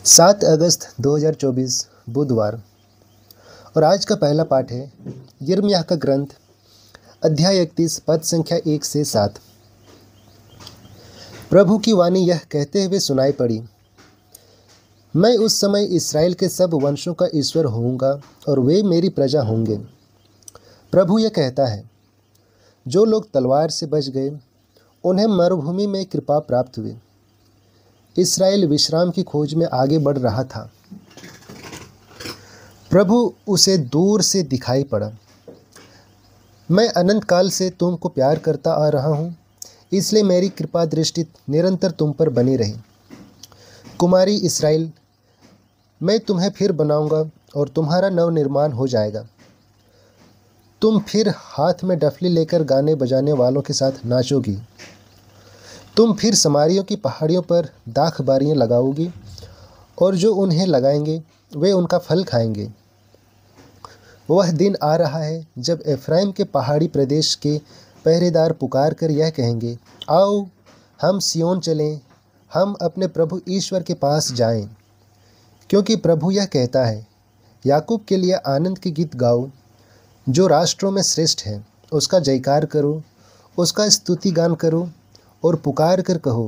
7 अगस्त 2024 बुधवार। और आज का पहला पाठ है यिर्मयाह का ग्रंथ अध्याय 31 पद संख्या 1 से 7। प्रभु की वाणी यह कहते हुए सुनाई पड़ी, मैं उस समय इस्राएल के सब वंशों का ईश्वर होऊंगा और वे मेरी प्रजा होंगे। प्रभु यह कहता है, जो लोग तलवार से बच गए उन्हें मरुभूमि में कृपा प्राप्त हुई। इस्राएल विश्राम की खोज में आगे बढ़ रहा था। प्रभु उसे दूर से दिखाई पड़ा। मैं अनंत काल से तुमको प्यार करता आ रहा हूँ, इसलिए मेरी कृपा दृष्टि निरंतर तुम पर बनी रही। कुमारी इस्राएल, मैं तुम्हें फिर बनाऊंगा और तुम्हारा नव निर्माण हो जाएगा। तुम फिर हाथ में डफली लेकर गाने बजाने वालों के साथ नाचोगी। तुम फिर समारियों की पहाड़ियों पर दाख बारियाँ लगाओगी और जो उन्हें लगाएंगे वे उनका फल खाएंगे। वह दिन आ रहा है जब एफ्राइम के पहाड़ी प्रदेश के पहरेदार पुकार कर यह कहेंगे, आओ हम सियोन चलें, हम अपने प्रभु ईश्वर के पास जाएं। क्योंकि प्रभु यह कहता है, याकूब के लिए आनंद के गीत गाओ, जो राष्ट्रों में श्रेष्ठ है उसका जयकार करो, उसका स्तुति गान करो और पुकार कर कहो,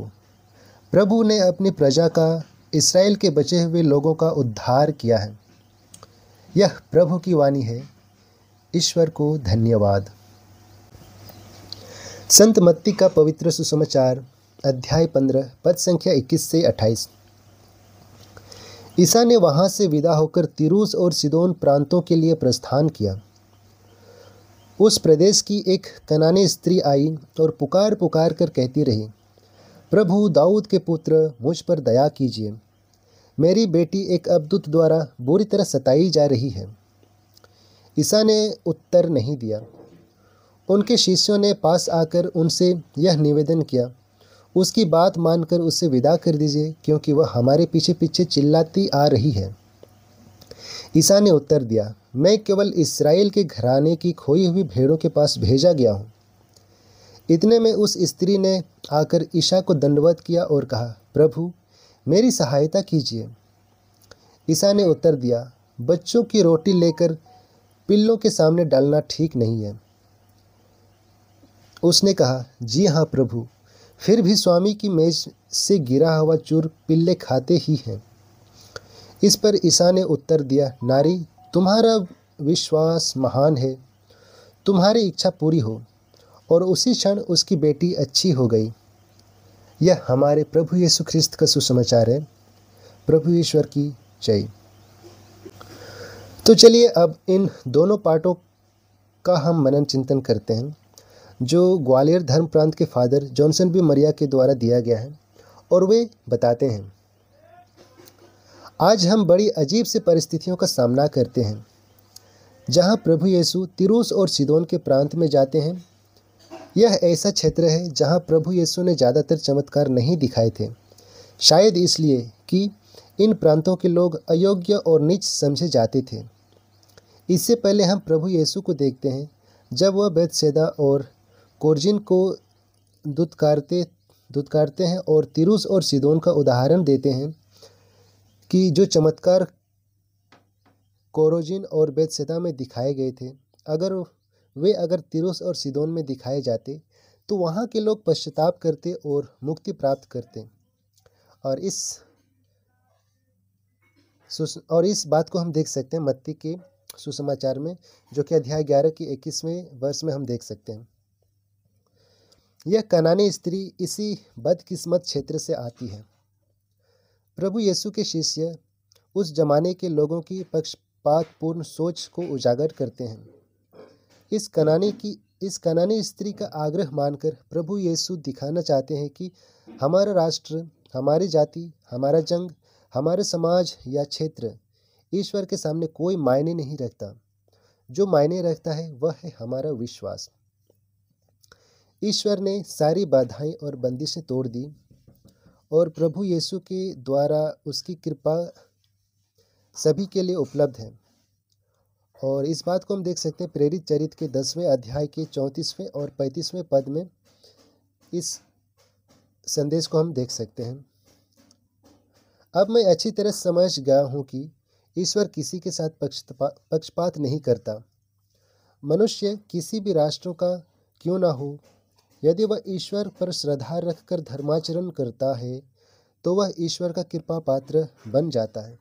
प्रभु ने अपनी प्रजा का, इस्राएल के बचे हुए लोगों का उद्धार किया है। यह प्रभु की वाणी है। ईश्वर को धन्यवाद। संत मत्ती का पवित्र सुसमाचार अध्याय 15 पद संख्या 21 से 28। ईसा ने वहां से विदा होकर तीरूस और सीदोन प्रांतों के लिए प्रस्थान किया। उस प्रदेश की एक कनानी स्त्री आई और पुकार पुकार कर कहती रही, प्रभु दाऊद के पुत्र, मुझ पर दया कीजिए, मेरी बेटी एक अबदूत द्वारा बुरी तरह सताई जा रही है। ईसा ने उत्तर नहीं दिया। उनके शिष्यों ने पास आकर उनसे यह निवेदन किया, उसकी बात मानकर उसे विदा कर दीजिए, क्योंकि वह हमारे पीछे पीछे चिल्लाती आ रही है। ईसा ने उत्तर दिया, मैं केवल इस्राएल के घराने की खोई हुई भेड़ों के पास भेजा गया हूँ। इतने में उस स्त्री ने आकर ईसा को दंडवत किया और कहा, प्रभु मेरी सहायता कीजिए। ईसा ने उत्तर दिया, बच्चों की रोटी लेकर पिल्लों के सामने डालना ठीक नहीं है। उसने कहा, जी हाँ प्रभु, फिर भी स्वामी की मेज से गिरा हुआ चूर पिल्ले खाते ही हैं। इस पर ईसा ने उत्तर दिया, नारी, तुम्हारा विश्वास महान है, तुम्हारी इच्छा पूरी हो। और उसी क्षण उसकी बेटी अच्छी हो गई। यह हमारे प्रभु यीशु ख्रिस्त का सुसमाचार है। प्रभु ईश्वर की जय। तो चलिए अब इन दोनों पाठों का हम मनन चिंतन करते हैं, जो ग्वालियर धर्म प्रांत के फादर जॉनसन बी मरिया के द्वारा दिया गया है। और वे बताते हैं, आज हम बड़ी अजीब सी परिस्थितियों का सामना करते हैं। जहां प्रभु यीशु तीरूस और सीदोन के प्रांत में जाते हैं, यह ऐसा क्षेत्र है जहां प्रभु यीशु ने ज़्यादातर चमत्कार नहीं दिखाए थे, शायद इसलिए कि इन प्रांतों के लोग अयोग्य और नीच समझे जाते थे। इससे पहले हम प्रभु यीशु को देखते हैं जब वह बेतसैदा और कोरजिन को दुत्कारते हैं और तीरूस और सीदोन का उदाहरण देते हैं कि जो चमत्कार कोरोजिन और बेतसैदा में दिखाए गए थे, अगर तीरूस और सीदोन में दिखाए जाते तो वहाँ के लोग पश्चाताप करते और मुक्ति प्राप्त करते। और इस बात को हम देख सकते हैं मत्ती के सुसमाचार में, जो कि अध्याय 11 की 21वें वर्ष में हम देख सकते हैं। यह कनानी स्त्री इसी बदकिस्मत क्षेत्र से आती है। प्रभु यीशु के शिष्य उस जमाने के लोगों की पक्षपातपूर्ण सोच को उजागर करते हैं। इस कनानी स्त्री का आग्रह मानकर प्रभु यीशु दिखाना चाहते हैं कि हमारा राष्ट्र, हमारी जाति, हमारा जंग, हमारे समाज या क्षेत्र ईश्वर के सामने कोई मायने नहीं रखता। जो मायने रखता है वह है हमारा विश्वास। ईश्वर ने सारी बाधाएं और बंदिशें तोड़ दी और प्रभु यीशु के द्वारा उसकी कृपा सभी के लिए उपलब्ध है। और इस बात को हम देख सकते हैं प्रेरित चरित्र के 10वें अध्याय के 34वें और 35वें पद में। इस संदेश को हम देख सकते हैं। अब मैं अच्छी तरह समझ गया हूँ कि ईश्वर किसी के साथ पक्षपात नहीं करता। मनुष्य किसी भी राष्ट्र का क्यों ना हो, यदि वह ईश्वर पर श्रद्धा रखकर धर्माचरण करता है तो वह ईश्वर का कृपा पात्र बन जाता है।